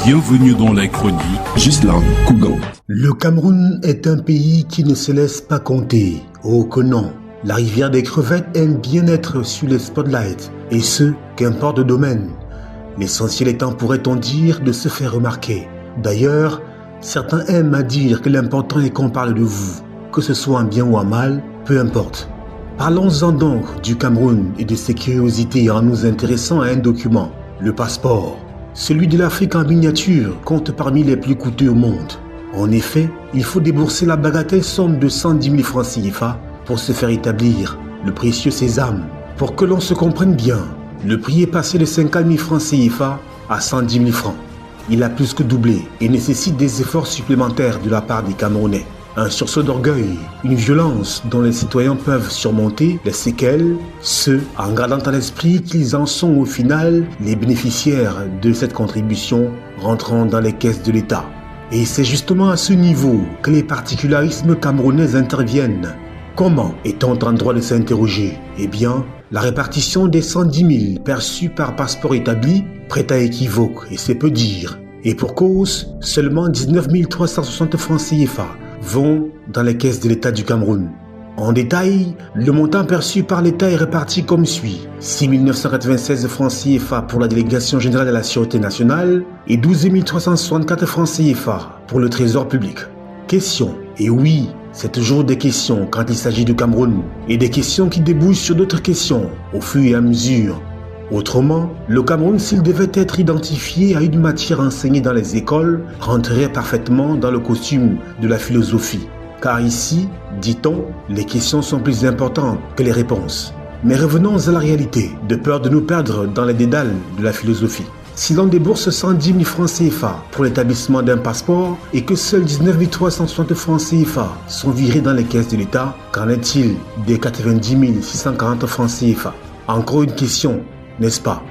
Bienvenue dans la chronique Gislam Kougan. Le Cameroun est un pays qui ne se laisse pas compter. Oh que non. La rivière des crevettes aime bien être sur les spotlights, et ce, qu'importe le domaine. L'essentiel étant, pourrait-on dire, de se faire remarquer. D'ailleurs, certains aiment à dire que l'important est qu'on parle de vous, que ce soit en bien ou en mal, peu importe. Parlons-en donc du Cameroun et de ses curiosités en nous intéressant à un document, le passeport. Celui de l'Afrique en miniature compte parmi les plus coûteux au monde. En effet, il faut débourser la bagatelle somme de 110 000 francs CFA pour se faire établir le précieux sésame. Pour que l'on se comprenne bien, le prix est passé de 50 000 francs CFA à 110 000 francs. Il a plus que doublé et nécessite des efforts supplémentaires de la part des Camerounais. Un sursaut d'orgueil, une violence dont les citoyens peuvent surmonter les séquelles, ce en gardant à l'esprit qu'ils en sont au final les bénéficiaires de cette contribution rentrant dans les caisses de l'État. Et c'est justement à ce niveau que les particularismes camerounais interviennent. Comment est-on en droit de s'interroger? Eh bien, la répartition des 110 000 perçus par passeport établi prête à équivoque, et c'est peu dire. Et pour cause, seulement 19 360 francs CFA vont dans les caisses de l'État du Cameroun. En détail, le montant perçu par l'État est réparti comme suit. 6 996 francs CFA pour la délégation générale de la Sûreté nationale et 12 364 francs CFA pour le Trésor public. Question. Et oui, c'est toujours des questions quand il s'agit du Cameroun, et des questions qui débouchent sur d'autres questions au fur et à mesure. Autrement, le Cameroun, s'il devait être identifié à une matière enseignée dans les écoles, rentrerait parfaitement dans le costume de la philosophie. Car ici, dit-on, les questions sont plus importantes que les réponses. Mais revenons à la réalité, de peur de nous perdre dans les dédales de la philosophie. Si l'on débourse 110 000 francs CFA pour l'établissement d'un passeport et que seuls 19 360 francs CFA sont virés dans les caisses de l'État, qu'en est-il des 90 640 francs CFA? Encore une question, n'est-ce pas?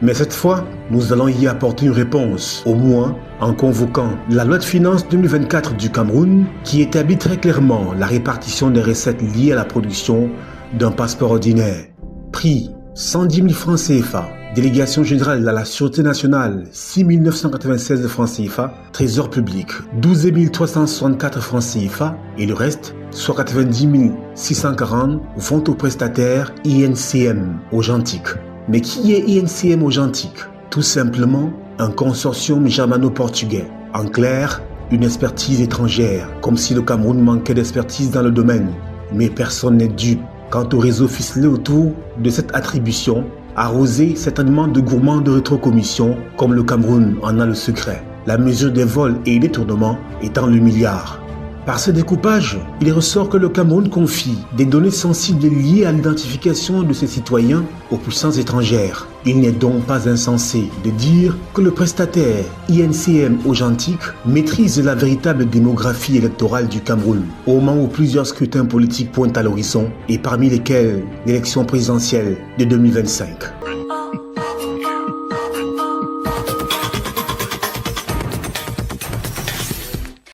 Mais cette fois, nous allons y apporter une réponse, au moins en convoquant la loi de finances 2024 du Cameroun qui établit très clairement la répartition des recettes liées à la production d'un passeport ordinaire. Prix 110 000 francs CFA, délégation générale à la Sûreté nationale 6 996 francs CFA, Trésor public 12 364 francs CFA et le reste, soit 90 640, vont au prestataire INCM au Gentique. Mais qui est INCM au Gentique? Tout simplement un consortium germano-portugais. En clair, une expertise étrangère, comme si le Cameroun manquait d'expertise dans le domaine. Mais personne n'est dupe quant au réseau ficelé autour de cette attribution, arrosé certainement de gourmands de rétrocommission, comme le Cameroun en a le secret. La mesure des vols et détournements étant le milliard. Par ce découpage, il ressort que le Cameroun confie des données sensibles liées à l'identification de ses citoyens aux puissances étrangères. Il n'est donc pas insensé de dire que le prestataire INCM au Gentique maîtrise la véritable démographie électorale du Cameroun, au moment où plusieurs scrutins politiques pointent à l'horizon et parmi lesquels l'élection présidentielle de 2025.